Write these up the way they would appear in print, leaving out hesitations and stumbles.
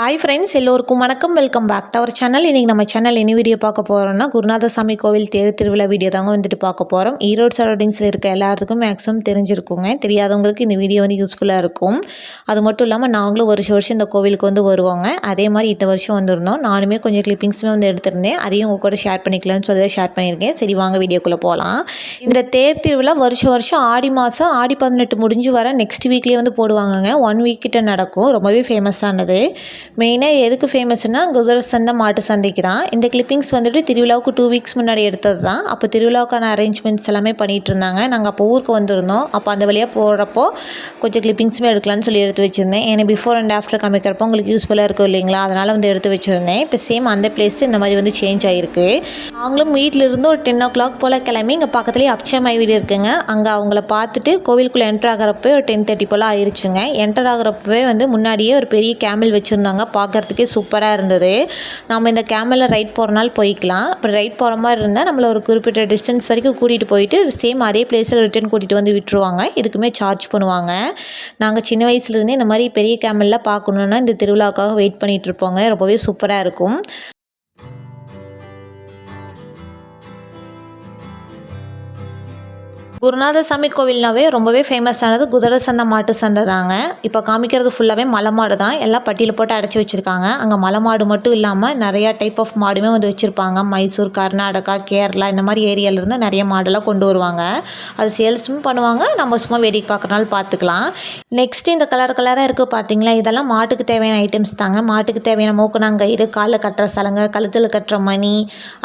Hi friends, எல்லோருக்கும் வணக்கம். Welcome back to our channel. இன்றைக்கி நம்ம சேனல் என்ன வீடியோ பார்க்க போகிறோம்னா, குருநாதசாமி கோவில் தேர் திருவிழா வீடியோ தாங்க வந்துட்டு பார்க்க போகிறோம். ஈரோடு சரௌண்டிங்ஸில் இருக்க எல்லாத்துக்கும் மேக்ஸிமம் தெரிஞ்சிருக்குங்க. தெரியாதவங்களுக்கு இந்த வீடியோ வந்து யூஸ்ஃபுல்லாக இருக்கும். அது மட்டும் இல்லாமல் நாங்களும் வருஷம் இந்த கோவிலுக்கு வந்து வருவாங்க. அதே மாதிரி இந்த வருஷம் வந்திருந்தோம். நானுமே கொஞ்சம் கிளிப்பிங்ஸுமே வந்து எடுத்திருந்தேன். அதையும் உங்கள் கூட ஷேர் பண்ணிக்கலாம்னு சொல்லி ஷேர் பண்ணியிருக்கேன். சரி, வாங்க வீடியோக்குள்ளே போகலாம். இந்த தேர் திருவிழா வருஷம் ஆடி மாதம் ஆடி 18 முடிஞ்சு வர நெக்ஸ்ட் வீக்லேயே வந்து போடுவாங்கங்க. 1 வீக் கிட்ட நடக்கும். ரொம்பவே ஃபேமஸானது. மெயினாக எதுக்கு ஃபேமஸ்னால் குதிரை சந்தை மாட்டு சந்தைக்கு தான். இந்த கிளிப்பிங்ஸ் வந்துட்டு திருவிழாவுக்கு 2 வீக்ஸ் முன்னாடி எடுத்தது தான். அப்போ திருவிழாவுக்கான அரேஞ்ச்மெண்ட்ஸ் எல்லாமே பண்ணிகிட்டு இருந்தாங்க. நாங்கள் அப்போ ஊருக்கு வந்திருந்தோம். அப்போ அந்த வழியாக போகிறப்போ கொஞ்சம் கிளிப்பிங்ஸுமே எடுக்கலான்னு சொல்லி எடுத்து வச்சுருந்தேன். ஏன்னா பிஃபோர் அண்ட் ஆஃப்டர் காமிக்கிறப்போ உங்களுக்கு யூஸ்ஃபுல்லாக இருக்கும் இல்லைங்களா, அதனால் வந்து எடுத்து வச்சுருந்தேன். இப்போ சேம் அந்த பிளேஸ் இந்த மாதிரி வந்து சேஞ்ச் ஆகிருக்கு. நாங்களும் வீட்டிலிருந்து ஒரு 10 o'clock போல் கிளம்பி இங்கே பக்கத்துலேயே அப்சமாய் வீடு இருக்குங்க. அங்கே அவங்கள பார்த்துட்டு கோவிலுக்குள்ளே என்டர் ஆகிறப்போ ஒரு 10:30 போல் ஆயிடுச்சுங்க. என்டர் ஆகிறப்பவே வந்து முன்னாடியே ஒரு பெரிய கேமல் வச்சுருந்தாங்க. பார்க்குறதுக்கே சூப்பராக இருந்தது. நம்ம இந்த கேமலில் ரைட் போகிற நாள் போய்க்கலாம். அப்படி ரைட் போகிற மாதிரி இருந்தால் நம்மளை ஒரு குறிப்பிட்ட டிஸ்டன்ஸ் வரைக்கும் கூட்டிகிட்டு போயிட்டு சேம் அதே பிளேஸில் ரிட்டர்ன் கூட்டிகிட்டு வந்து விட்டுருவாங்க. இதுக்குமே சார்ஜ் பண்ணுவாங்க. நாங்கள் சின்ன வயசுலேருந்தே இந்த மாதிரி பெரிய கேமலில் பார்க்கணுன்னா இந்த திருவிழாவுக்காக வெயிட் பண்ணிகிட்டு இருப்போங்க. ரொம்பவே சூப்பராக இருக்கும். குருநாதசாமி கோவில்னாவே ரொம்பவே ஃபேமஸானது குதிரை சந்தை மாட்டு சந்தை தாங்க. இப்போ காமிக்கிறது ஃபுல்லாகவே மலை மாடு தான். எல்லாம் பட்டியில் போட்டு அடைச்சி வச்சுருக்காங்க. அங்கே மலை மாடு மட்டும் இல்லாமல் நிறையா டைப் ஆஃப் மாடுமே வந்து வச்சுருப்பாங்க. மைசூர், கர்நாடகா, கேரளா இந்த மாதிரி ஏரியாவிலேருந்து நிறைய மாடெல்லாம் கொண்டு வருவாங்க. அது சேல்ஸும் பண்ணுவாங்க. நம்ம சும்மா வேடிக்கை பார்க்குறனால பார்த்துக்கலாம். நெக்ஸ்ட்டு இந்த கலராக இருக்குது பார்த்தீங்களா, இதெல்லாம் மாட்டுக்கு தேவையான ஐட்டம்ஸ் தாங்க. மாட்டுக்கு தேவையான மூக்கணாங்கயிறு, காலில் கட்டுற சலங்கை, கழுத்தில் கட்டுற மணி,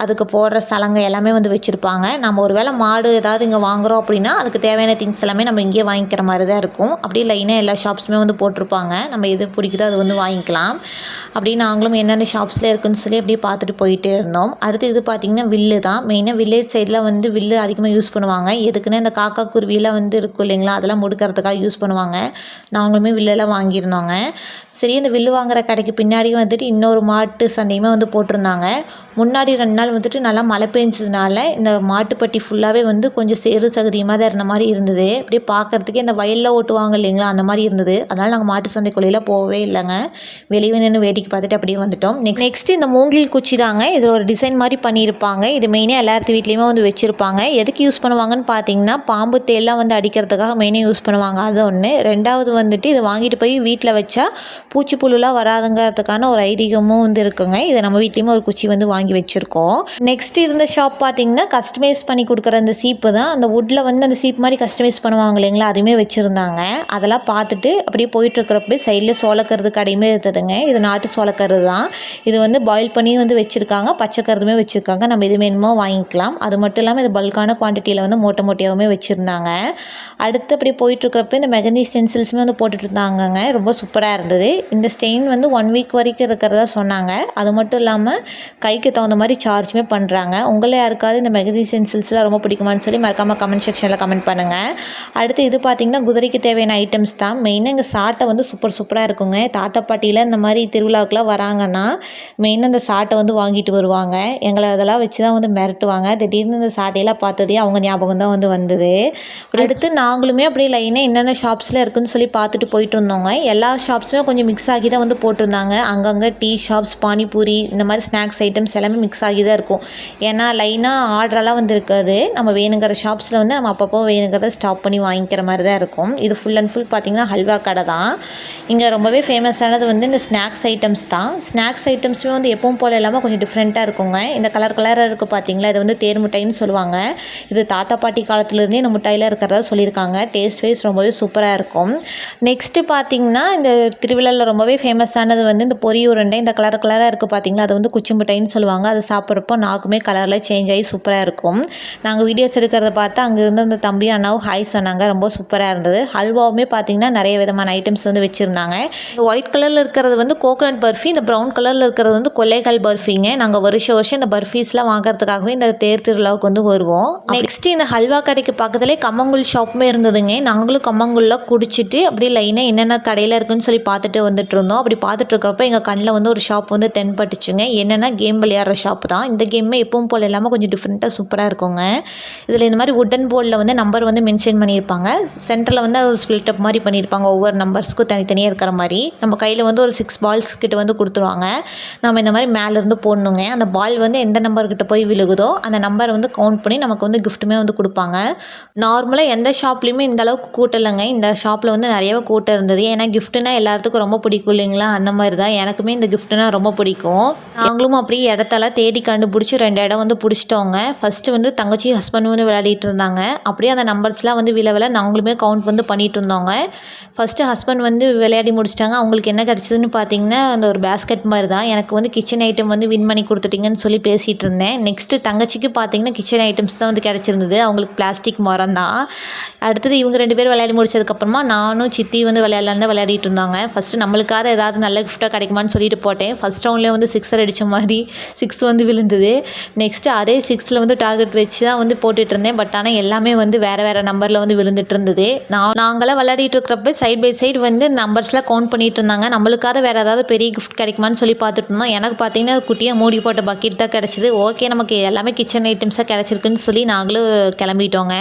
அதுக்கு போடுற சலங்கை எல்லாமே வந்து வச்சுருப்பாங்க. நம்ம ஒரு வேளை மாடு ஏதாவது இங்கே வாங்குகிறோம் அப்படின்னா அதுக்கு தேவையான திங்ஸ் எல்லாமே நம்ம இங்கேயே வாங்கிக்கிற மாதிரி தான் இருக்கும். அப்படி லைனாக எல்லா ஷாப்ஸுமே வந்து போட்டிருப்பாங்க. நம்ம எது பிடிக்குதோ அது வந்து வாங்கிக்கலாம். அப்படி நாங்களும் என்னென்ன ஷாப்ஸில் இருக்குன்னு சொல்லி அப்படியே பார்த்துட்டு போயிட்டே இருந்தோம். அடுத்து இது பார்த்திங்கன்னா வில்லு தான். மெயினாக வில்லேஜ் சைடில் வந்து வில்லு அதிகமாக யூஸ் பண்ணுவாங்க. எதுக்குன்னா இந்த காக்கா குருவியெல்லாம் வந்து இருக்கும் இல்லைங்களா, அதெல்லாம் முடுக்கிறதுக்காக யூஸ் பண்ணுவாங்க. நாங்களுமே வில்லெல்லாம் வாங்கியிருந்தோங்க. சரி, இந்த வில்லு வாங்குகிற கடைக்கு பின்னாடி வந்துட்டு இன்னொரு மாட்டு சந்தையுமே வந்து போட்டிருந்தாங்க. முன்னாடி 2 நாள் வந்துட்டு நல்லா மழை பெஞ்சதுனால இந்த மாட்டுப்பட்டி ஃபுல்லாகவே வந்து கொஞ்சம் சேறு சகதியமாக தான் இருந்த மாதிரி இருந்தது. அப்படியே பார்க்குறதுக்கே இந்த வயலில் ஓட்டுவாங்க இல்லைங்களா, அந்த மாதிரி இருந்தது. அதனால் நாங்கள் மாட்டு சந்தைக்குள்ளேயில் போகவே இல்லைங்க. வெளியே நின்று வேடிக்கை பார்த்துட்டு அப்படியே வந்துட்டோம். நெக்ஸ்ட் இந்த மூங்கில் குச்சி தாங்க. இதில் ஒரு டிசைன் மாதிரி பண்ணியிருப்பாங்க. இது மெயினாக எல்லாத்து வீட்லேயுமே வந்து வச்சுருப்பாங்க. எதுக்கு யூஸ் பண்ணுவாங்கன்னு பார்த்தீங்கன்னா, பாம்பு தேல்லாம் வந்து அடிக்கிறதுக்காக மெயினாக யூஸ் பண்ணுவாங்க. அது ஒன்று. 2வது வந்துட்டு இதை வாங்கிட்டு போய் வீட்டில் வச்சா பூச்சி புழுலாம் வராதுங்கிறதுக்கான ஒரு ஐதீகமும் வந்து இருக்குங்க. இதை நம்ம வீட்லேயுமே ஒரு குச்சி வந்து வாங்கி வச்சுருக்கோம். நெக்ஸ்ட் இருந்த ஷாப் பார்த்தீங்கன்னா கஸ்டமைஸ் பண்ணி கொடுக்குற அந்த சீப்பு தான். அந்த வுட்டில் வந்து அந்த சீப் மாதிரி கஸ்டமைஸ் பண்ணுவாங்க இல்லைங்களா, அதுவுமே வச்சுருந்தாங்க. அதெல்லாம் பார்த்துட்டு அப்படியே போயிட்டுருக்கிறப்ப சைடில் சோளக்கருது கடையுமே இருந்ததுங்க. இது நாட்டு சோளக்கருது தான். இது வந்து பாயில் பண்ணி வந்து வச்சுருக்காங்க. பச்சைக்கருதுமே வச்சுருக்காங்க. நம்ம இது வேணுமோ வாங்கிக்கலாம். அது மட்டும் இல்லாமல் இது பல்கான குவான்டிட்டியில் வந்து மூட்டையாகவுமே வச்சுருந்தாங்க. அடுத்து அப்படியே போயிட்டுருக்கிறப்ப இந்த மெகந்தி ஸ்டென்சில்ஸுமே வந்து போட்டுட்டு இருந்தாங்கங்க. ரொம்ப சூப்பராக இருந்தது. இந்த ஸ்டெயின் வந்து 1 வீக் வரைக்கும் இருக்கிறதா சொன்னாங்க. அது மட்டும் இல்லாமல் கைக்கு தகுந்த மாதிரி சார்ஜுமே பண்ணுறாங்க. உங்களை யாருக்காவது இந்த மெகந்தி ஸ்டென்சில்ஸ்லாம் ரொம்ப பிடிக்குமான்னு சொல்லி மறக்காமல் கமெண்ட் செக்ஷனில் கமெண்ட் பண்ணுங்கள். அடுத்து இது பார்த்திங்கன்னா குதிரைக்கு தேவையான ஐட்டம்ஸ் தான். மெயினாக இங்கே சாட்டை வந்து சூப்பராக இருக்குங்க. தாத்தா பாட்டியில் இந்த மாதிரி திருவிழாவுக்குலாம் வராங்கன்னா மெயினாக இந்த சாட்டை வந்து வாங்கிட்டு வருவாங்க. எங்களை அதெல்லாம் வச்சு தான் வந்து மிரட்டுவாங்க. திடீர்னு இந்த சாட்டையெல்லாம் பார்த்ததே அவங்க ஞாபகம் தான் வந்து வந்தது. அடுத்து நாங்களுமே அப்படியே லைனாக என்னென்ன ஷாப்ஸில் இருக்குதுன்னு சொல்லி பார்த்துட்டு போயிட்டு இருந்தோங்க. எல்லா ஷாப்ஸுமே கொஞ்சம் மிக்ஸ் ஆகி தான் வந்து போட்டிருந்தாங்க. அங்கங்கே டீ ஷாப்ஸ், பானிபூரி இந்த மாதிரி ஸ்நாக்ஸ் ஐட்டம்ஸ் எல்லாமே மிக்ஸ் ஆகி தான் இருக்கும். ஏன்னா லைனாக ஆர்டரெல்லாம் வந்து இருக்காது. நம்ம வேணுங்கிற ஷாப்ஸில் வந்து நம்ம அப்பப்போ வேணுங்கிறத ஸ்டாப் பண்ணி வாங்கிக்கிற மாதிரி தான் இருக்கும். இது ஃபுல் அண்ட் ஃபுல் பார்த்திங்கன்னா ஹல்வா கடை தான். இங்கே ரொம்பவே ஃபேமஸானது வந்து இந்த ஸ்நாக்ஸ் ஐட்டம்ஸ் தான். ஸ்நாக்ஸ் ஐட்டம்ஸுமே வந்து எப்பவும் போல் இல்லாமல் கொஞ்சம் டிஃப்ரெண்ட்டாக இருக்குங்க. இந்த கலராக இருக்குது பார்த்தீங்களா, இது வந்து தேர் மிட்டாயின்னு சொல்லுவாங்க. இது தாத்தா பாட்டி காலத்துலேருந்தே இந்த மிட்டாயில் இருக்கிறதா சொல்லியிருக்காங்க. டேஸ்ட் வைஸ் ரொம்பவே சூப்பராக இருக்கும். நெக்ஸ்ட்டு பார்த்திங்கன்னா இந்த திருவிழாவில் ரொம்பவே ஃபேமஸானது வந்து இந்த பொரி உருண்டை. இந்த கலராக இருக்குது பார்த்தீங்களா, அது வந்து குச்சி மிட்டாயின்னு சொல்லுவாங்க. அது சாப்பிட்றப்போ நாக்குமே கலரில் சேஞ்ச் ஆகி சூப்பராக இருக்கும். நாங்கள் வீடியோஸ் எடுக்கிறத பார்த்து அங்கே இருந்த அந்த தம்பி அண்ணாவும் ஹாய் சொன்னாங்க. ரொம்ப சூப்பராக இருந்தது. ஹல்வாவுமே பார்த்திங்கன்னா நிறைய விதமான ஐட்டம்ஸ் வந்து வச்சுருந்தாங்க. இந்த ஒயிட் கலரில் இருக்கிறது வந்து கோகோனட் பர்ஃபி, இந்த ப்ரௌன் கலரில் இருக்கிறது வந்து கொல்லைக்கால் பர்ஃபிங்க. நாங்கள் வருஷம் இந்த பர்ஃபீஸ்லாம் வாங்குறதுக்காகவே இந்த தேர் திருவிழாவுக்கு வந்து வருவோம். நெக்ஸ்ட்டு இந்த ஹல்வா கடைக்கு பக்கத்துலேயே கம்மங்கூழ் ஷாப்புமே இருந்ததுங்க. நாங்களும் கம்மங்கூழ்லாம் குடிச்சிட்டு அப்படியே லைனாக என்னென்ன கடையில் இருக்குதுன்னு சொல்லி பார்த்துட்டு வந்துட்டு இருந்தோம். அப்படி பார்த்துட்டு இருக்கிறப்ப எங்கள் கண்ணில் வந்து ஒரு ஷாப் வந்து தென்பட்டுச்சுங்க. என்னென்னா கேம் விளையாடுற ஷாப் தான். இந்த கேமே எப்பவும் போல் இல்லாமல் கொஞ்சம் டிஃப்ரெண்ட்டாக சூப்பராக இருக்குங்க. இதில் இந்த மாதிரி வுட்டன் போர்டு போர்டில் வந்து நம்பர் வந்து மென்ஷன் பண்ணியிருப்பாங்க. சென்டரில் வந்து ஒரு ஸ்பிளிட் அப் மாதிரி பண்ணியிருப்பாங்க, ஒவ்வொரு நம்பர்ஸ்க்கும் தனித்தனியாக இருக்கிற மாதிரி. நம்ம கையில் வந்து ஒரு 6 பால்ஸ் கிட்ட வந்து கொடுத்துருவாங்க. நம்ம இந்த மாதிரி மேலேருந்து போடணுங்க. அந்த பால் வந்து எந்த நம்பர்கிட்ட போய் விழுகுதோ அந்த நம்பரை வந்து கவுண்ட் பண்ணி நமக்கு வந்து கிஃப்ட்டுமே வந்து கொடுப்பாங்க. நார்மலாக எந்த ஷாப்லேயுமே இந்த அளவுக்கு கூட்டம் இல்லைங்க. இந்த ஷாப்பில் வந்து நிறையவே கூட்டம் இருந்தது. ஏன்னா கிஃப்ட்டுனா எல்லாத்துக்கும் ரொம்ப பிடிக்கும் இல்லைங்களா, அந்த மாதிரி தான் எனக்குமே இந்த கிஃப்ட்டுனா ரொம்ப பிடிக்கும். நாங்களும் அப்படியே இடத்தெல்லாம் தேடி கண்டுபிடிச்சி 2 இடம் வந்து பிடிச்சிட்டோங்க. ஃபஸ்ட்டு வந்து தங்கச்சி ஹஸ்பண்ட் வந்து விளையாடிட்டு இருந்தாங்க. அப்படியே அந்த நம்பர்ஸ்லாம் வந்து விழ நாங்களுமே கவுண்ட் வந்து பண்ணிட்டு இருந்தோங்க. ஃபஸ்ட்டு ஹஸ்பண்ட் வந்து விளையாடி முடிச்சிட்டாங்க. அவங்களுக்கு என்ன கிடச்சிதுன்னு பார்த்தீங்கன்னா அந்த ஒரு பேஸ்கெட் மாதிரி தான். எனக்கு வந்து கிச்சன் ஐட்டம் வந்து வின் பண்ணி கொடுத்துட்டிங்கன்னு சொல்லி பேசிகிட்டு இருந்தேன். நெக்ஸ்ட்டு தங்கச்சிக்கு பார்த்தீங்கன்னா கிச்சன் ஐட்டம்ஸ் தான் வந்து கிடச்சிருந்தது. அவங்களுக்கு பிளாஸ்டிக் மரம் தான். அடுத்தது இவங்க 2 பேர் விளையாடி முடிச்சதுக்கப்புறமா நானும் சித்தி வந்து விளையாடலான்னு தான் விளையாடிட்டு இருந்தாங்க. ஃபஸ்ட்டு நம்மளுக்காக ஏதாவது நல்ல கிஃப்ட்டாக கிடைக்குமான்னு சொல்லிட்டு போட்டேன். ஃபஸ்ட் ரவுண்ட்லேயே வந்து 6 அடித்த மாதிரி 6 வந்து விழுந்தது. நெக்ஸ்ட்டு அதே 6ல் வந்து டார்கெட் வச்சு தான் வந்து போட்டுட்டு இருந்தேன். பட் ஆனால் எல்லாமே வந்து வேறு நம்பரில் வந்து விழுந்துட்டு இருந்தது. நாங்களாம் விளையாடிட்டு இருக்கிறப்ப சைட் பை சைடு வந்து நம்பர்ஸ்லாம் கவுண்ட் பண்ணிட்டு இருந்தாங்க. நம்மளுக்காக வேறு ஏதாவது பெரிய கிஃப்ட் கிடைக்குமான்னு சொல்லி பார்த்துட்டு இருந்தோம். எனக்கு பார்த்தீங்கன்னா குட்டியாக மூடி போட்ட பக்கெட் தான் கிடச்சிது. ஓகே, நமக்கு எல்லாமே கிச்சன் ஐட்டம்ஸாக கிடச்சிருக்குன்னு சொல்லி நாங்களும் கிளம்பிட்டோங்க.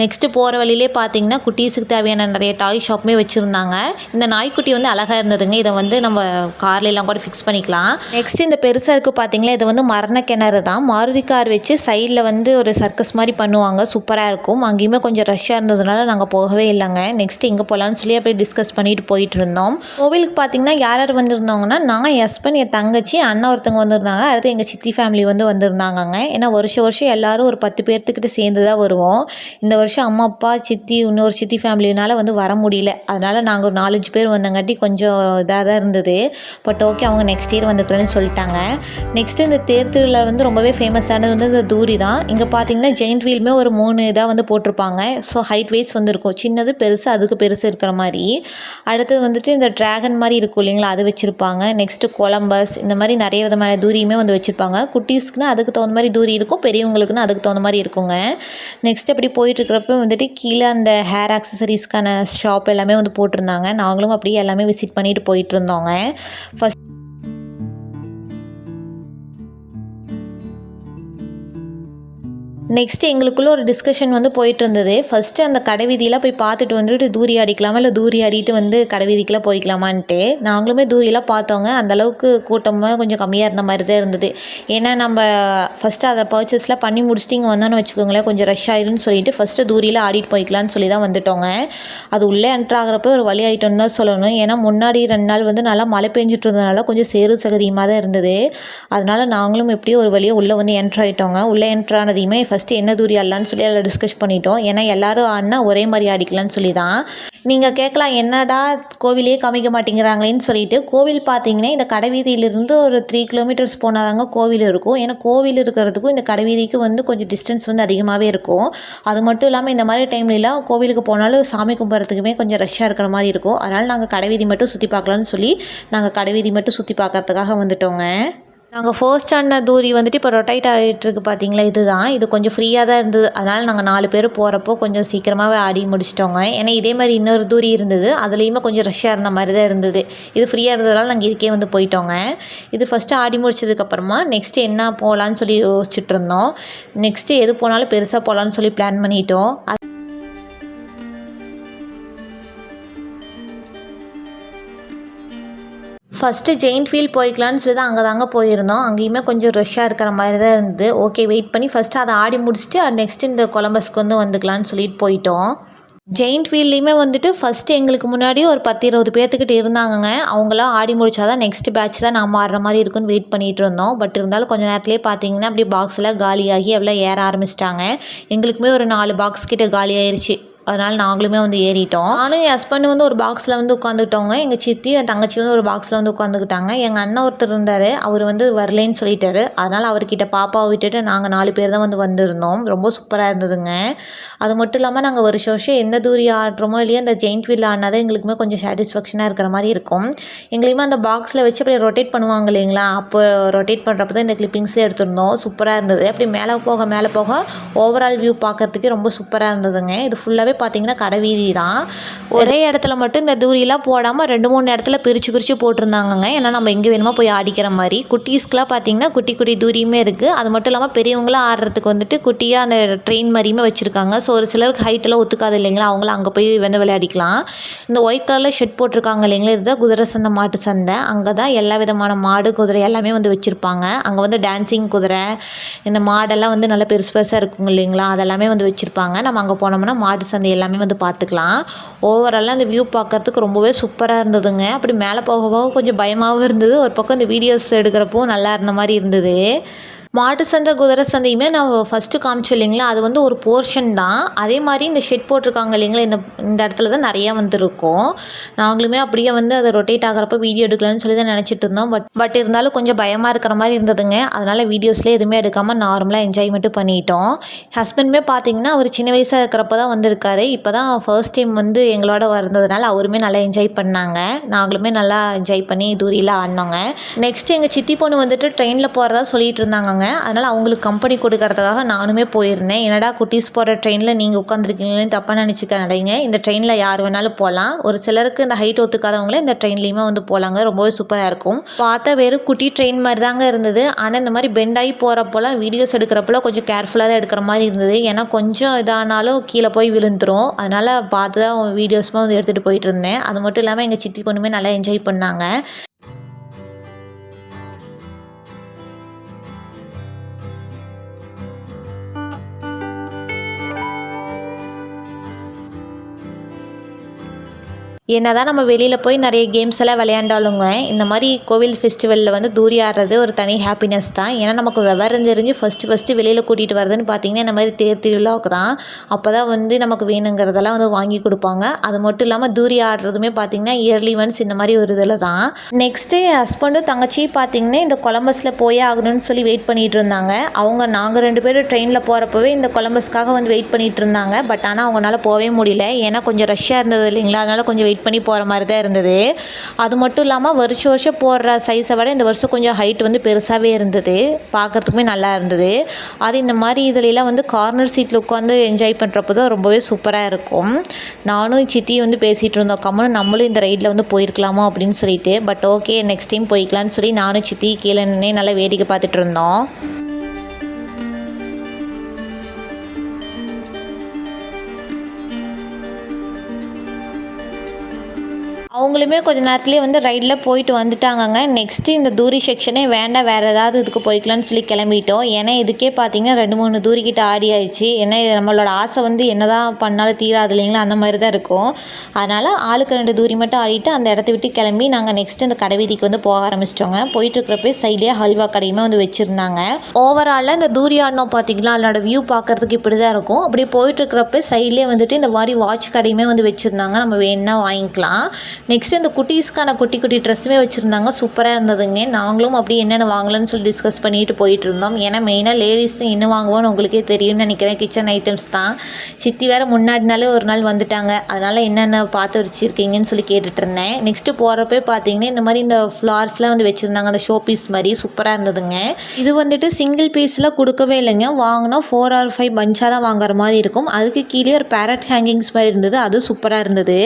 நெக்ஸ்ட்டு போகிற வழியிலே பார்த்தீங்கன்னா குட்டீஸுக்கு தேவையான நிறைய டாய் ஷாப்புமே வச்சுருந்தாங்க. இந்த நாய்க்குட்டி வந்து அழகாக இருந்ததுங்க. இதை வந்து நம்ம கார்லாம் கூட ஃபிக்ஸ் பண்ணிக்கலாம். நெக்ஸ்ட் இந்த பெருசாக இருக்குது பார்த்தீங்களா, இது வந்து மரண கிணறு தான். மாருதி கார் வச்சு சைடில் வந்து ஒரு சர்க்கஸ் மாதிரி பண்ணுவாங்க. சூப்பராக இருக்கும். அங்கேயுமே கொஞ்சம் ரஷ்ஷாக இருந்ததுனால நாங்கள் போகவே இல்லைங்க. நெக்ஸ்ட் எங்கே போகலான்னு சொல்லி அப்படியே டிஸ்கஸ் பண்ணிட்டு போயிட்டு இருந்தோம். கோவிலுக்கு பார்த்தீங்கன்னா யார் வந்திருந்தாங்கன்னா நான், என் ஹஸ்பண்ட், என் தங்கச்சி, அண்ணா ஒருத்தவங்க வந்திருந்தாங்க. அடுத்து எங்கள் சித்தி ஃபேமிலி வந்து வந்திருந்தாங்கங்க. ஏன்னா வருஷம் எல்லோரும் ஒரு 10 பேர்த்துக்கிட்ட சேர்ந்து தான் வருவோம். இந்த வருஷம் அம்மா அப்பா சித்தி இன்னொரு சித்தி ஃபேமிலினால வந்து வர முடியல. அதனால் நாங்கள் ஒரு 4-5 பேர் வந்தங்காட்டி கொஞ்சம் இதாக தான் இருந்தது. பட் ஓகே, அவங்க நெக்ஸ்ட் இயர் வந்துக்கிறேன்னு சொல்லிட்டாங்க. நெக்ஸ்ட்டு இந்த தேர் திருவிழா வந்து ரொம்பவே ஃபேமஸானது வந்து இந்த தூரி தான். இங்கே பார்த்தீங்கன்னா ஜெயின்ட் வீலுமே ஒரு 3 இதாக வந்து போட்டிருப்பாங்க. ஸோ ஹைட் வைஸ் வந்து இருக்கும். சின்னது பெருசு, அதுக்கு பெருசு இருக்கிற மாதிரி. அடுத்தது வந்துட்டு இந்த ட்ராகன் மாதிரி இருக்கும் இல்லைங்களா, அது வச்சுருப்பாங்க. நெக்ஸ்ட்டு கொலம்பஸ், இந்த மாதிரி நிறைய விதமான தூரியுமே வந்து வச்சுருப்பாங்க. குட்டீஸ்க்குன்னா அதுக்கு தகுந்த மாதிரி தூரி இருக்கும், பெரியவங்களுக்குன்னு அதுக்கு தகுந்த மாதிரி இருக்குங்க. நெக்ஸ்ட் அப்படி போயிட்டுருக்கிறப்ப வந்துட்டு கீழே அந்த ஹேர் ஆக்சசரிஸ்க்கான ஷாப் எல்லாமே வந்து போட்டிருந்தாங்க. நாங்களும் அப்படியே எல்லாமே விசிட் பண்ணிட்டு போயிட்டு இருந்தோங்க. ஃபஸ்ட் நெக்ஸ்ட்டு எங்களுக்குள்ளே ஒரு டிஸ்கஷன் வந்து போயிட்டு இருந்தது. ஃபஸ்ட்டு அந்த கடை வீதியெல்லாம் போய் பார்த்துட்டு வந்துட்டு தூரி அடிக்கலாமா, இல்லை தூரி ஆடிட்டு வந்து கடை வீதிக்கெலாம் போய்க்கலாமான்ட்டு நாங்களுமே தூரியெல்லாம் பார்த்தோங்க. அந்தளவுக்கு கூட்டமாக கொஞ்சம் கம்மியாக இருந்த மாதிரி தான் இருந்தது. ஏன்னா நம்ம ஃபஸ்ட்டு அதை பர்ச்சேஸ்லாம் பண்ணி முடிச்சுட்டு இங்கே வந்தோன்னு வச்சுக்கோங்களேன், கொஞ்சம் ரஷ் ஆயிருன்னு சொல்லிட்டு ஃபஸ்ட்டு தூரியில் ஆடிட்டு போய்க்கலான்னு சொல்லி தான் வந்துட்டோங்க. அது உள்ளே என்ட்ரு ஆகிறப்ப ஒரு வழி ஆகிட்டோன்னு தான் சொல்லணும். ஏன்னா முன்னாடி 2 நாள் வந்து நல்லா மழை பெஞ்சிட்டு இருந்ததுனால கொஞ்சம் சேறு சகதியமாக தான் இருந்தது. அதனால் நாங்களும் எப்படியோ ஒரு வழியாக உள்ளே வந்து என்ட்ரு ஆகிட்டோங்க. உள்ளே என்ட்ரு ஆனதையுமே ஃபஸ்ட்டு என்ன தூரி ஆடலான்னு சொல்லி அதில் டிஸ்கஸ் பண்ணிட்டோம். ஏன்னா எல்லோரும் ஆடினா ஒரே மாதிரி ஆடிக்கலான்னு சொல்லி தான். நீங்கள் கேட்கலாம், என்னடா கோவிலே காமிக்க மாட்டேங்கிறாங்களேன்னு சொல்லிட்டு. கோவில் பார்த்தீங்கன்னா இந்த கடைவீதியிலிருந்து ஒரு 3 கிலோமீட்டர்ஸ் போனால் தாங்க கோவில் இருக்கும். ஏன்னா கோவில் இருக்கிறதுக்கும் இந்த கடைவீதிக்கும் வந்து கொஞ்சம் டிஸ்டன்ஸ் வந்து அதிகமாகவே இருக்கும். அது மட்டும் இல்லாமல் இந்த மாதிரி டைம்லலாம் கோவிலுக்கு போனாலும் சாமி கும்பிட்றதுக்குமே கொஞ்சம் ரஷ்ஷாக இருக்கிற மாதிரி இருக்கும். அதனால் நாங்கள் கடைவீதி மட்டும் சுற்றி பார்க்கலான்னு சொல்லி நாங்கள் கடைவீதி மட்டும் சுற்றி பார்க்கறதுக்காக வந்துட்டோங்க. நாங்கள் ஃபர்ஸ்ட் ஆடின தூரி வந்துட்டு இப்போ ரொட்டேட் ஆகிட்டுருக்கு பார்த்தீங்களா, இதுதான். இது கொஞ்சம் ஃப்ரீயாக தான் இருந்தது. அதனால் நாங்கள் 4 பேர் போகிறப்போ கொஞ்சம் சீக்கிரமாகவே ஆடி முடிச்சிட்டோங்க. ஏன்னா இதே மாதிரி இன்னொரு தூரி இருந்தது, அதுலேயுமே கொஞ்சம் ரஷ்ஷாக இருந்த மாதிரி தான் இருந்தது. இது ஃப்ரீயாக இருந்ததுனால நாங்கள் இதுக்கே வந்து போயிட்டோங்க. இது ஃபஸ்ட்டு ஆடி முடிச்சதுக்கப்புறமா நெக்ஸ்ட்டு என்ன போகலான்னு சொல்லி யோசிச்சுட்டு இருந்தோம். நெக்ஸ்ட்டு எது போனாலும் பெருசாக போகலான்னு சொல்லி பிளான் பண்ணிட்டோம். ஃபஸ்ட்டு ஜெயின்ட் வீல் போய்க்கலான்னு சொல்லி தான் அங்கே தாங்க போயிருந்தோம். அங்கேயுமே கொஞ்சம் ரஷ்ஷாக இருக்கிற மாதிரி தான் இருந்தது. ஓகே, வெயிட் பண்ணி ஃபஸ்ட்டு அதை ஆடி முடிச்சுட்டு நெக்ஸ்ட்டு இந்த கொலம்பஸ்க்கு வந்து வந்துக்கலான்னு சொல்லிட்டு போயிட்டோம். ஜெயின்ட் வீல்லையுமே வந்துட்டு ஃபஸ்ட்டு எங்களுக்கு முன்னாடி ஒரு 10-20 பேர்த்துக்கிட்ட இருந்தாங்கங்க. அவங்களாம் ஆடி முடிச்சா தான் நெக்ஸ்ட் பேட்ச் தான் நாம் ஆடுற மாதிரி இருக்குன்னு வெயிட் பண்ணிகிட்டு இருந்தோம். பட் இருந்தாலும் கொஞ்சம் நேரத்துலேயே பார்த்தீங்கன்னா அப்படியே பாக்ஸ் எல்லாம் காலியாகி எல்லாம் ஏற ஆரம்பிச்சிட்டாங்க. எங்களுக்குமே ஒரு 4 பாக்ஸ் கிட்ட காலி ஆயிடுச்சு. அதனால் நாங்களுமே வந்து ஏறிட்டோம். நானும் என் ஹஸ்பண்ட் வந்து ஒரு பாக்ஸில் வந்து உட்காந்துக்கிட்டோங்க. எங்கள் சித்தி என் தங்கச்சி வந்து ஒரு பாக்ஸில் வந்து உட்காந்துக்கிட்டாங்க. எங்கள் அண்ணன் ஒருத்தர் இருந்தார், அவர் வந்து வரலேன்னு சொல்லிட்டாரு. அதனால் அவர்கிட்ட பாப்பாவை விட்டுட்டு நாங்கள் 4 பேர் தான் வந்து வந்திருந்தோம். ரொம்ப சூப்பராக இருந்ததுங்க. அது மட்டும் இல்லாமல் நாங்கள் வருஷம் எந்த தூரி ஆடுறோமோ இல்லையோ அந்த ஜெயின்ட் வீல் ஆடினா தான் எங்களுக்குமே கொஞ்சம் சாட்டிஸ்ஃபேக்ஷனாக இருக்கிற மாதிரி இருக்கும். எங்களையுமே அந்த பாக்ஸில் வச்சு அப்படியே ரொட்டேட் பண்ணுவாங்க இல்லைங்களா, அப்போ ரொட்டேட் பண்ணுறப்ப தான் இந்த கிளிப்பிங்ஸே எடுத்துருந்தோம். சூப்பராக இருந்தது. அப்படி மேலே போக ஓவரால் வியூ பார்க்குறதுக்கே ரொம்ப சூப்பராக இருந்ததுங்க. இது ஃபுல்லாகவே ஃபுல்லாகவே பார்த்திங்கன்னா கடை வீதி தான். ஒரே இடத்துல மட்டும் இந்த தூரியெலாம் போடாமல் 2-3 இடத்துல பிரித்து போட்டிருந்தாங்கங்க. ஏன்னா நம்ம எங்கே வேணுமோ போய் ஆடிக்கிற மாதிரி. குட்டீஸ்க்குலாம் பார்த்திங்கன்னா குட்டி குட்டி தூரியுமே இருக்குது. அது மட்டும் இல்லாமல் பெரியவங்களாம் ஆடுறதுக்கு வந்துட்டு குட்டியாக அந்த ட்ரெயின் மாதிரியுமே வச்சுருக்காங்க. ஸோ ஒரு சிலருக்கு ஹைட்டெல்லாம் ஒத்துக்காது இல்லைங்களா, அவங்களும் அங்கே போய் வந்து விளையாடிக்கலாம். இந்த ஒயிட் கலரில் ஷெட் போட்டிருக்காங்க இல்லைங்களா, இதுதான் குதிரை சந்தை மாட்டு சந்தை. அங்கே தான் எல்லா விதமான மாடு குதிரை எல்லாமே வந்து வச்சுருப்பாங்க. அங்கே வந்து டான்ஸிங் குதிரை, இந்த மாடெல்லாம் வந்து நல்லா பெருசு பெருசாக இருக்குங்க இல்லைங்களா, அதெல்லாமே வந்து வச்சுருப்பாங்க. நம்ம அங்கே போனோம்னா மாட்டு சந்தை எல்லாமே வந்து பார்த்துக்கலாம். ஓவராலாக அந்த வியூ பார்க்குறதுக்கு ரொம்பவே சூப்பராக இருந்ததுங்க. அப்படி மேலே போக போக கொஞ்சம் பயமாகவும் இருந்தது. ஒரு பக்கம் இந்த வீடியோஸ் எடுக்கிறப்போ நல்லா இருந்த மாதிரி இருந்தது. மாட்டு சந்தை குதிரை சந்தையுமே நான் ஃபஸ்ட்டு காமிச்சோம் இல்லைங்களா, அது வந்து ஒரு போர்ஷன் தான். அதே மாதிரி இந்த ஷெட் போட்டிருக்காங்க இல்லைங்களா, இந்த இடத்துல தான் நிறையா வந்துருக்கும். நாங்களுமே அப்படியே வந்து அதை ரொட்டேட் ஆகிறப்ப வீடியோ எடுக்கலான்னு சொல்லி தான் நினச்சிட்டு இருந்தோம். பட் இருந்தாலும் கொஞ்சம் பயமாக இருக்கிற மாதிரி இருந்ததுங்க. அதனால் வீடியோஸ்லேயே எதுவுமே எடுக்காமல் நார்மலாக என்ஜாய் மட்டும் பண்ணிட்டோம். ஹஸ்பண்டுமே பார்த்தீங்கன்னா அவர் சின்ன வயசாக இருக்கிறப்ப தான் வந்திருக்காரு. இப்போ தான் ஃபர்ஸ்ட் டைம் வந்து எங்களோட வந்ததுனால அவருமே நல்லா என்ஜாய் பண்ணாங்க. நாங்களுமே நல்லா என்ஜாய் பண்ணி தூரியில் ஆடினோங்க. நெக்ஸ்ட் எங்கள் சித்தி பொண்ணு வந்துட்டு ட்ரெயினில் போகிறதா சொல்லிட்டு இருந்தாங்க. அதனால் அவங்களுக்கு கம்பெனி கொடுக்கறதுக்காக நானுமே போயிருந்தேன். என்னடா குட்டீஸ் போகிற ட்ரெயினில் நீங்கள் உட்காந்துருக்கீங்களேன்னு தப்பாக நினச்சிக்காதீங்க. இந்த ட்ரெயினில் யார் வேணாலும் போகலாம். ஒரு சிலருக்கு இந்த ஹைட் ஒத்துக்காதவங்களே இந்த ட்ரெயின்லேயுமே வந்து போகலாங்க. ரொம்பவே சூப்பராக இருக்கும். பார்த்தா வெறும் குட்டி ட்ரெயின் மாதிரி தாங்க இருந்தது. ஆனால் இந்த மாதிரி பெண்டாகி போகிறப்போலாம் வீடியோஸ் எடுக்கிறப்போலாம் கொஞ்சம் கேர்ஃபுல்லாக தான் எடுக்கிற மாதிரி இருந்தது. ஏன்னா கொஞ்சம் இதானாலும் கீழே போய் விழுந்துரும். அதனால் பார்த்து தான் வீடியோஸுமே வந்து எடுத்துகிட்டு போயிட்டு இருந்தேன். அது மட்டும் இல்லாமல் எங்கள் சித்தி பொண்ணுமே நல்லா என்ஜாய் பண்ணாங்க. என்னதான் நம்ம வெளியில் போய் நிறைய கேம்ஸ் எல்லாம் விளையாண்டாலுங்க, இந்த மாதிரி கோவில் ஃபெஸ்டிவலில் வந்து தூரி ஆடுறது ஒரு தனி ஹாப்பினஸ் தான். ஏன்னா நமக்கு விவரம் தெரிஞ்சு ஃபஸ்ட்டு வெளியில் கூட்டிகிட்டு வரதுன்னு பார்த்தீங்கன்னா இந்த மாதிரி தேர் திருவிழாவுக்கு தான். அப்போ தான் வந்து நமக்கு வேணுங்கிறதெல்லாம் வந்து வாங்கி கொடுப்பாங்க. அது மட்டும் இல்லாமல் தூரி ஆடுறதுமே பார்த்திங்கன்னா இயர்லி ஒன்ஸ் இந்த மாதிரி ஒரு இதில் தான். நெக்ஸ்ட்டு என் ஹஸ்பண்டும் தங்கச்சி பார்த்திங்கன்னா இந்த கொலம்பஸில் போயே ஆகணும்னு சொல்லி வெயிட் பண்ணிகிட்டு இருந்தாங்க. நாங்கள் 2 பேரும் ட்ரெயினில் போகிறப்பவே இந்த கொலம்பஸ்க்காக வந்து வெயிட் பண்ணிகிட்டு இருந்தாங்க. பட் ஆனால் அவங்களால போகவே முடியல. ஏன்னா கொஞ்சம் ரஷ்ஷாக இருந்தது இல்லைங்களா, அதனால் கொஞ்சம் வெயிட் பண்ணி போகிற மாதிரி தான் இருந்தது. அது மட்டும் இல்லாமல் வருஷம் போடுற சைஸை விட இந்த வருஷம் கொஞ்சம் ஹைட் வந்து பெருசாகவே இருந்தது. பார்க்குறதுக்குமே நல்லா இருந்தது. அது இந்த மாதிரி இதிலெல்லாம் வந்து கார்னர் சீட்டில் உட்காந்து என்ஜாய் பண்ணுறப்போ தான் ரொம்பவே சூப்பராக இருக்கும். நானும் சித்தியும் வந்து பேசிகிட்டு இருந்தோம், கம்மனும் நம்மளும் இந்த ரைடில் வந்து போயிருக்கலாமோ அப்படின்னு சொல்லிட்டு. பட் ஓகே, நெக்ஸ்ட் டைம் போய்க்கலான்னு சொல்லி நானும் சித்தி கீழே நின்று நல்லா வேடிக்கை பார்த்துட்டு இருந்தோம். அவங்களுமே கொஞ்ச நேரத்துலேயே வந்து ரைடில் போயிட்டு வந்துட்டாங்கங்க. நெக்ஸ்ட்டு இந்த தூரி செக்ஷனே வேண்டாம், வேறு ஏதாவது இதுக்கு போய்க்கலான்னு சொல்லி கிளம்பிட்டோம். ஏன்னா இதுக்கே பார்த்தீங்கன்னா 2-3 தூரிக்கிட்ட ஆடி ஆயிடுச்சு. ஏன்னா நம்மளோட ஆசை வந்து என்ன தான் பண்ணாலும் தீராது இல்லைங்களா, அந்த மாதிரி தான் இருக்கும். அதனால் ஆளுக்கு 2 தூரி மட்டும் ஆடிட்டு அந்த இடத்த விட்டு கிளம்பி நாங்கள் நெக்ஸ்ட்டு இந்த கடை வீதிக்கு வந்து போக ஆரம்பிச்சிட்டோங்க. போயிட்டுருக்கிறப்ப சைட்லேயே ஹல்வா கடையுமே வந்து வச்சுருந்தாங்க. ஓவராலாக இந்த தூரி ஆடினோம் பார்த்தீங்களா, அதனோட வியூ பார்க்குறதுக்கு இப்படி தான் இருக்கும். அப்படியே போயிட்டுருக்கிறப்ப சைட்லேயே வந்துட்டு இந்த மாதிரி வாட்ச் கடையுமே வந்து வச்சுருந்தாங்க. நம்ம வேணுன்னா வாங்கிக்கலாம். நெக்ஸ்ட்டு இந்த குட்டீஸ்க்கான குட்டி குட்டி ட்ரெஸ்ஸுமே வச்சுருந்தாங்க. சூப்பராக இருந்ததுங்க. நாங்களும் அப்படி என்னென்ன வாங்கலான்னு சொல்லி டிஸ்கஸ் பண்ணிட்டு போயிட்டு இருந்தோம். ஏன்னா மெயினாக லேடிஸ் என்ன வாங்குவோன்னு உங்களுக்கே தெரியும்னு நினைக்கிறேன். கிச்சன் ஐட்டம்ஸ் தான். சித்தி வேறு முன்னாடினாலே ஒரு நாள் வந்துட்டாங்க. அதனால் என்னென்ன பார்த்து வச்சுருக்கீங்கன்னு சொல்லி கேட்டுட்டு இருந்தேன். நெக்ஸ்ட்டு போகிறப்ப பார்த்தீங்கன்னா இந்த மாதிரி இந்த ஃப்ளார்ஸ்லாம் வந்து வச்சுருந்தாங்க. அந்த ஷோ பீஸ் மாதிரி சூப்பராக இருந்ததுங்க. இது வந்துட்டு சிங்கிள் பீஸ்லாம் கொடுக்கவே இல்லைங்க. வாங்கினா 4 or 5 பஞ்சாக தான் வாங்குற மாதிரி இருக்கும். அதுக்கு கீழே ஒரு பேரட் ஹேங்கிங்ஸ் மாதிரி இருந்தது. அது சூப்பராக இருந்தது.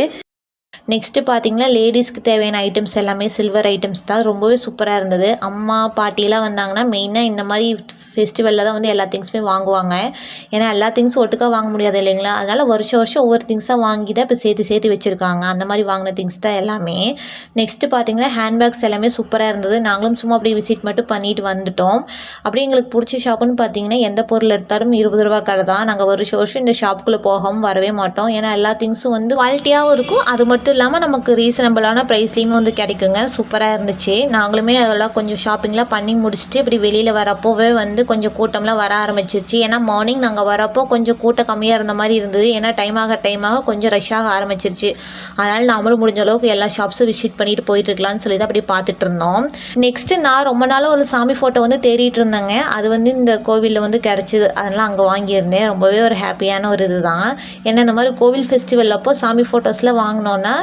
நெக்ஸ்ட்டு பார்த்திங்கன்னா லேடிஸ்க்கு தேவையான ஐட்டம்ஸ் எல்லாமே சில்வர் ஐட்டம்ஸ் தான். ரொம்பவே சூப்பராக இருந்தது. அம்மா பாட்டியெல்லாம் வந்தாங்கன்னா மெயினாக இந்த மாதிரி ஃபெஸ்டிவலில் தான் வந்து எல்லா திங்ஸுமே வாங்குவாங்க. ஏன்னா எல்லா திங்ஸும் ஒட்டுக்காக வாங்க முடியாது இல்லைங்களா, அதனால் வருஷம் ஒவ்வொரு திங்ஸாக வாங்கி தான் இப்போ சேர்த்து வச்சுருக்காங்க. அந்த மாதிரி வாங்கின திங்ஸ் தான் எல்லாமே. நெக்ஸ்ட்டு பார்த்திங்கன்னா ஹேண்ட்பேக்ஸ் எல்லாமே சூப்பராக இருந்தது. நாங்களும் சும்மா அப்படியே விசிட் மட்டும் பண்ணிட்டு வந்துட்டோம். அப்படியே எங்களுக்கு பிடிச்ச ஷாப்புன்னு பார்த்தீங்கன்னா எந்த பொருள் எடுத்தாலும் 20 ரூபா கடை தான். நாங்கள் வருஷம் இந்த ஷாப்புக்குள்ளே போகாமல் வரவே மாட்டோம். ஏன்னா எல்லா திங்ஸும் வந்து குவாலிட்டியாகவும் இருக்கும். அது மட்டும் இல்லாமல் நமக்கு ரீசனபிளான ப்ரைஸ்லேயுமே வந்து கிடைக்குங்க. சூப்பராக இருந்துச்சு. நாங்களுமே அதெல்லாம் கொஞ்சம் ஷாப்பிங்லாம் பண்ணி முடிச்சுட்டு இப்படி வெளியில் வரப்போவே வந்து கொஞ்சம் கூட்டம்லாம் வர ஆரம்பிச்சிருச்சு. ஏன்னா மார்னிங் நாங்கள் வரப்போ கொஞ்சம் கூட்டம் கம்மியாக இருந்த மாதிரி இருந்தது. ஏன்னா டைம் ஆக கொஞ்சம் ரஷ்ஷாக ஆரம்பிச்சிருச்சு. அதனால் நம்மளும் முடிஞ்ச அளவுக்கு எல்லா ஷாப்ஸும் விசிட் பண்ணிட்டு போயிட்டு இருக்கலாம்னு சொல்லி தான் அப்படி பார்த்துட்டு இருந்தோம். நெக்ஸ்ட்டு நான் ரொம்ப நாளாக ஒரு சாமி ஃபோட்டோ வந்து தேடிட்டு இருந்தேங்க. அது வந்து இந்த கோவிலில் வந்து கிடச்சிது. அதெல்லாம் அங்கே வாங்கியிருந்தேன். ரொம்பவே ஒரு ஹாப்பியான ஒரு இது தான். ஏன்னா இந்த மாதிரி கோவில் ஃபெஸ்டிவல் அப்போ சாமி ஃபோட்டோஸில் வாங்கினோன்னா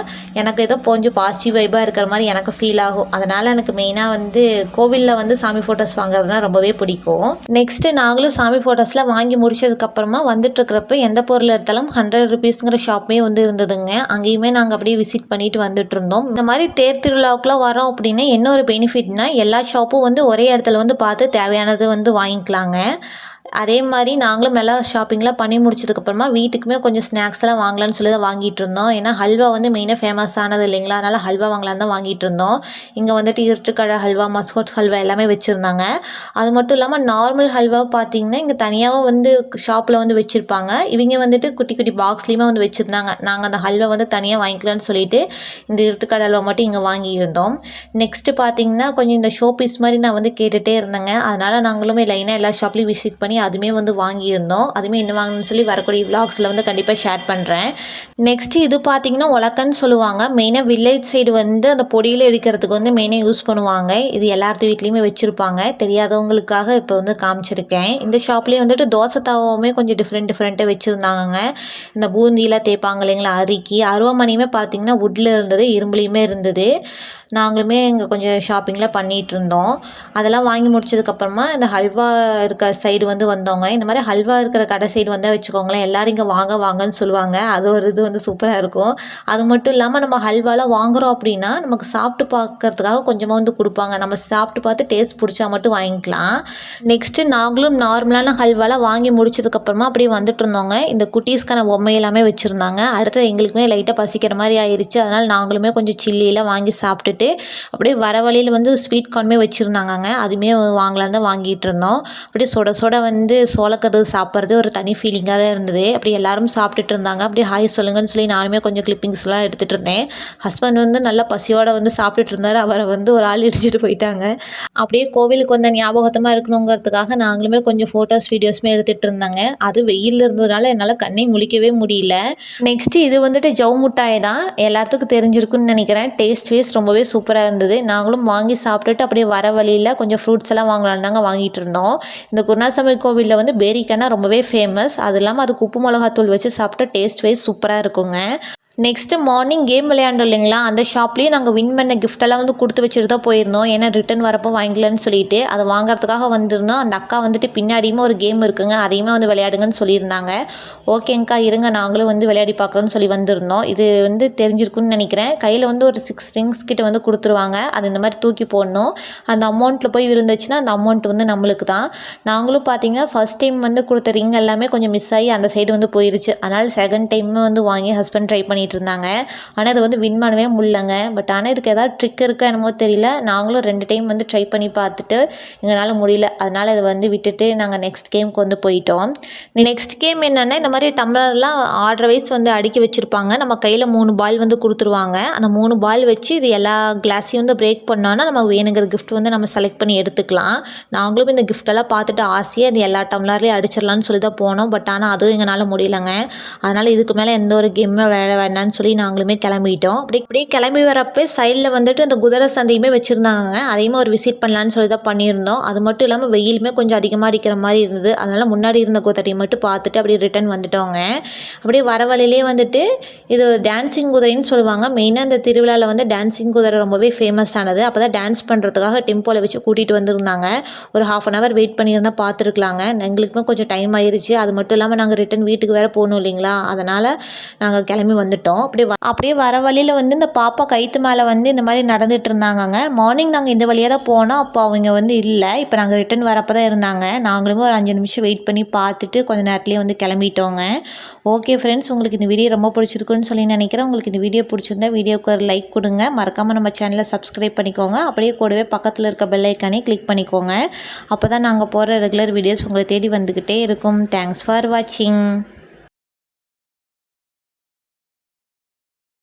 எனக்கு ஏதோ கொஞ்சம் பாசிட்டிவ் வைப்பாக இருக்கிற மாதிரி எனக்கு ஃபீல் ஆகும். அதனால் எனக்கு மெயினாக வந்து கோவிலில் வந்து சாமி ஃபோட்டோஸ் வாங்குறதுனா ரொம்பவே பிடிக்கும். நெக்ஸ்ட்டு நாங்களும் சாமி ஃபோட்டோஸ்லாம் வாங்கி முடிச்சதுக்கப்புறமா வந்துட்டுருக்கிறப்ப எந்த பொருள் எடுத்தாலும் 100 ருபீஸுங்கிற ஷாப்புமே வந்து இருந்ததுங்க. அங்கேயுமே நாங்கள் அப்படியே விசிட் பண்ணிட்டு வந்துட்டு இருந்தோம். இந்த மாதிரி தேர் திருவிழாவுக்குலாம் வரோம் அப்படின்னா என்ன ஒரு பெனிஃபிட்னா எல்லா ஷாப்பும் வந்து ஒரே இடத்துல வந்து பார்த்து தேவையானது வந்து வாங்கிக்கலாங்க. அதே மாதிரி நாங்களும் எல்லாம் ஷாப்பிங்லாம் பண்ணி முடிச்சதுக்கப்புறமா வீட்டுக்குமே கொஞ்சம் ஸ்நாக்ஸ்லாம் வாங்கலாம்னு சொல்லி தான் வாங்கிட்டு இருந்தோம். ஏன்னா ஹல்வா வந்து மெயினாக ஃபேமஸ் ஆனது இல்லைங்களா, அதனால் ஹல்வா வாங்கலான்னு தான் வாங்கிட்டு இருந்தோம். இங்கே வந்துட்டு இருட்டுக்கடை ஹல்வா, மஸ்கோட் ஹல்வா எல்லாமே வச்சுருந்தாங்க. அது மட்டும் இல்லாமல் நார்மல் ஹல்வா பார்த்திங்கன்னா இங்கே தனியாகவும் வந்து ஷாப்பில் வந்து வச்சுருப்பாங்க. இவங்க வந்துட்டு குட்டி குட்டி பாக்ஸ்லேயுமே வந்து வச்சுருந்தாங்க. நாங்கள் அந்த ஹல்வா வந்து தனியாக வாங்கிக்கலான்னு சொல்லிட்டு இந்த இருட்டுக்கடை ஹல்வா மட்டும் இங்கே வாங்கியிருந்தோம். நெக்ஸ்ட்டு பார்த்திங்கன்னா கொஞ்சம் இந்த ஷோ பீஸ் மாதிரி நான் வந்து கேட்டுகிட்டே இருந்தேங்க. அதனால் நாங்களுமே லைனாக எல்லா ஷாப்லேயும் விசிட் பண்ணி அதுவுமே வந்து வாங்கியிருந்தோம். அதுவுமே என்ன வாங்கணும்னு சொல்லி வரக்கூடிய விலாக்ஸில் வந்து கண்டிப்பாக ஷேர் பண்ணுறேன். நெக்ஸ்ட்டு இது பார்த்திங்கன்னா உலக்கன்னு சொல்லுவாங்க. மெயினாக வில்லேஜ் சைடு வந்து அந்த பொடியில் எடுக்கிறதுக்கு வந்து மெயினாக யூஸ் பண்ணுவாங்க. இது எல்லாத்து வீட்லேயுமே வச்சுருப்பாங்க. தெரியாதவங்களுக்காக இப்போ வந்து காமிச்சிருக்கேன். இந்த ஷாப்லேயே வந்துட்டு தோசை தாவாவுமே கொஞ்சம் டிஃப்ரெண்ட்டாக வச்சுருந்தாங்க. இந்த பூந்தியில் தேய்ப்பாங்க இல்லைங்களா, அரிக்கி அருவாமனையுமே பார்த்திங்கன்னா வுட்டில் இருந்தது, இரும்புலேயுமே இருந்தது. நாங்களுமே இங்கே கொஞ்சம் ஷாப்பிங்லாம் பண்ணிகிட்டு இருந்தோம். அதெல்லாம் வாங்கி முடிச்சதுக்கப்புறமா இந்த ஹல்வா இருக்க சைடு வந்து வந்தோங்க. இந்த மாதிரி ஹல்வா இருக்கிற கடை சைடு வந்தால் வச்சுக்கோங்களேன், எல்லோரும் இங்கே வாங்கன்னு சொல்லுவாங்க. அது ஒரு இது வந்து சூப்பராக இருக்கும். அது மட்டும் இல்லாமல் நம்ம ஹல்வாலாம் வாங்குகிறோம் அப்படின்னா நமக்கு சாப்பிட்டு பார்க்கறதுக்காக கொஞ்சமாக வந்து கொடுப்பாங்க. நம்ம சாப்பிட்டு பார்த்து டேஸ்ட் பிடிச்சா மட்டும் வாங்கிக்கலாம். நெக்ஸ்ட்டு நாங்களும் நார்மலான ஹல்வாலாம் வாங்கி முடிச்சதுக்கப்புறமா அப்படியே வந்துட்டு இருந்தோங்க. இந்த குட்டீஸ்க்கான பொம்மை எல்லாமே வச்சுருந்தாங்க. அடுத்து எங்களுக்குமே லைட்டாக பசிக்கிற மாதிரி ஆயிடுச்சு. அதனால் நாங்களுமே கொஞ்சம் சில்லியெல்லாம் வாங்கி சாப்பிட்டுட்டு அப்படியே வர வழியில் வந்து ஸ்வீட் கார்னுமே வச்சுருந்தாங்கங்க. அதுவுமே வாங்கலான்னு தான் வாங்கிட்டு இருந்தோம். அப்படியே சுட வந்து சோளக்கருது சாப்பிட்றது ஒரு தனி ஃபீலிங்காக தான் இருந்தது. அப்படி எல்லாரும் சாப்பிட்டுட்டு இருந்தாங்க. அப்படியே ஹாய் சொல்லுங்கன்னு சொல்லி நானுமே கொஞ்சம் கிளிப்பிங்ஸ்லாம் எடுத்துகிட்டு இருந்தேன். ஹஸ்பண்ட் வந்து நல்லா பசியோடு வந்து சாப்பிட்டுட்டு இருந்தார். அவரை வந்து ஒரு ஆள் இடிச்சிட்டு போயிட்டாங்க. அப்படியே கோவிலுக்கு வந்த ஞாபகத்தமாக இருக்கணுங்கிறதுக்காக நாங்களுமே கொஞ்சம் ஃபோட்டோஸ் வீடியோஸுமே எடுத்துகிட்டு இருந்தாங்க. அது வெயிலில் இருந்ததுனால என்னால் கண்ணை முழிக்கவே முடியல. நெக்ஸ்ட்டு இது வந்துட்டு ஜவ் முட்டாய் தான். எல்லாத்துக்கும் தெரிஞ்சிருக்குன்னு நினைக்கிறேன். டேஸ்ட் ரொம்பவே சூப்பராக இருந்தது. நாங்களும் வாங்கி சாப்பிட்டுட்டு அப்படியே வர வழியில் கொஞ்சம் ஃப்ரூட்ஸ் எல்லாம் வாங்கலான்னு தாங்க வாங்கிட்டு இருந்தோம். இந்த குருநாசாமி கோவிலில் வந்து பேரிக்கானா ரொம்பவே ஃபேமஸ். அது இல்லாமல் அதுக்கு உப்பு மிளகாத்தூள் வச்சு சாப்பிட்டா டேஸ்ட் சூப்பராக இருக்குங்க. நெக்ஸ்ட்டு மார்னிங் கேம் விளையாண்டோம் இல்லைங்களா, அந்த ஷாப்லேயே நாங்கள் வின் பண்ண கிஃப்டெல்லாம் வந்து கொடுத்து வச்சுட்டு தான் போயிருந்தோம். ஏன்னா ரிட்டன் வரப்போ வாங்கிக்கலான்னு சொல்லிட்டு அதை வாங்குறதுக்காக வந்திருந்தோம். அந்த அக்கா வந்துட்டு பின்னாடியுமே ஒரு கேம் இருக்குங்க, அதையுமே வந்து விளையாடுங்கன்னு சொல்லியிருந்தாங்க. ஓகேங்க்கா இருங்க நாங்களும் வந்து விளையாடி பார்க்குறோன்னு சொல்லி வந்திருந்தோம். இது வந்து தெரிஞ்சிருக்குன்னு நினைக்கிறேன். கையில் வந்து ஒரு 6 ரிங்ஸ் கிட்ட வந்து கொடுத்துருவாங்க. அது இந்த மாதிரி தூக்கி போடணும். அந்த அமௌண்ட்டில் போய் விழுந்துச்சுன்னா அந்த அமௌண்ட் வந்து நம்மளுக்கு தான். நாங்களும் பார்த்தீங்கன்னா ஃபஸ்ட் டைம் வந்து கொடுத்த ரிங் எல்லாமே கொஞ்சம் மிஸ் ஆகி அந்த சைடு வந்து போயிருச்சு. அதனால் செகண்ட் டைம் வந்து வாங்கி ஹஸ்பண்ட் ட்ரை பண்ணி இருந்தாங்க. ஆனால் இது வந்து வின் பண்ணவே முடியலங்க. பட் ஆனால் இதுக்கு ஏதாவது ட்ரிக் இருக்கா என்னமோ தெரியல. நாங்களும் 2 டைம் வந்து ட்ரை பண்ணி பார்த்துட்டு எங்களால் முடியல. அதனால் இதை வந்து விட்டுட்டு நாங்கள் நெக்ஸ்ட் கேமுக்கு வந்து போயிட்டோம். நெக்ஸ்ட் கேம் என்னென்னா இந்த மாதிரி டம்ளர்லாம் ஆர்டர் வைஸ் வந்து அடுக்கி வச்சுருப்பாங்க. நம்ம கையில் 3 பால் வந்து கொடுத்துருவாங்க. அந்த 3 பால் வச்சு இது எல்லா கிளாஸையும் வந்து பிரேக் பண்ணோன்னா நம்ம வேணுங்கிற கிஃப்ட் வந்து நம்ம செலக்ட் பண்ணி எடுத்துக்கலாம். நாங்களும் இந்த கிஃப்டெல்லாம் பார்த்துட்டு ஆசையாக இது எல்லா டம்ளர்லேயும் அடிச்சிடலான்னு சொல்லி தான் போனோம். பட் ஆனால் அதுவும் எங்களால் முடியலங்க. அதனால் இதுக்கு மேலே எந்த ஒரு கேமுமே விளையாட வேண்டாம்னு சொல்லி நாங்களுமே கிளம்பிட்டோம். அப்படியே கிளம்பி வரப்போ சைடில் வந்துட்டு இந்த குதிரை சந்தையுமே வச்சுருந்தாங்க. அதையுமே ஒரு விசிட் பண்ணலான்னு சொல்லி தான் பண்ணியிருந்தோம். அது மட்டும் இல்லாமல் வெயிலுமே கொஞ்சம் அதிகமாக அடிக்கிற மாதிரி இருந்தது. அதனால் முன்னாடி இருந்த குதிரையை மட்டும் பார்த்துட்டு அப்படியே ரிட்டன் வந்துட்டோங்க. அப்படியே வர வழியிலே வந்துட்டு இது டான்ஸிங் குதிரைன்னு சொல்லுவாங்க. மெயினாக இந்த திருவிழாவில் வந்து டான்ஸிங் குதிரை ரொம்பவே ஃபேமஸ் ஆனது. அப்போ தான் டான்ஸ் பண்ணுறதுக்காக டெம்போவில் வச்சு கூட்டிகிட்டு வந்திருந்தாங்க. ஒரு 1/2 hour வெயிட் பண்ணியிருந்தால் பார்த்துருக்கலாங்க. எங்களுக்குமே கொஞ்சம் டைம் ஆயிடுச்சு. அது மட்டும் இல்லாமல் நாங்கள் ரிட்டன் வீட்டுக்கு வேறு போகணும் இல்லைங்களா, அதனால் நாங்கள் கிளம்பி வந்துட்டோம். அப்படியே வர வழியில் வந்து இந்த பாப்பா கைத்து மேலே வந்து இந்த மாதிரி நடந்துட்டு இருந்தாங்கங்க. மார்னிங் நாங்கள் இந்த வழியாக தான் போனோம். அப்போ அவங்க வந்து இல்லை. இப்போ நாங்கள் ரிட்டன் வரப்போ தான் இருந்தாங்க. நாங்களுமே ஒரு 5 நிமிஷம் வெயிட் பண்ணி பார்த்துட்டு கொஞ்சம் நேரத்துலேயே வந்து கிளம்பிட்டோங்க. ஓகே ஃப்ரெண்ட்ஸ், உங்களுக்கு இந்த வீடியோ ரொம்ப பிடிச்சிருக்குன்னு சொல்லி நினைக்கிறேன். உங்களுக்கு இந்த வீடியோ பிடிச்சிருந்தா வீடியோக்கு ஒரு லைக் கொடுங்க. மறக்காமல் நம்ம சேனலை சப்ஸ்கிரைப் பண்ணிக்கோங்க. அப்படியே கூடவே பக்கத்தில் இருக்க பெல் ஐக்கானே கிளிக் பண்ணிக்கோங்க. அப்போ தான் நாங்கள் போகிற ரெகுலர் வீடியோஸ் உங்களை தேடி வந்துக்கிட்டே இருக்கும். தேங்க்ஸ் ஃபார் வாட்சிங்.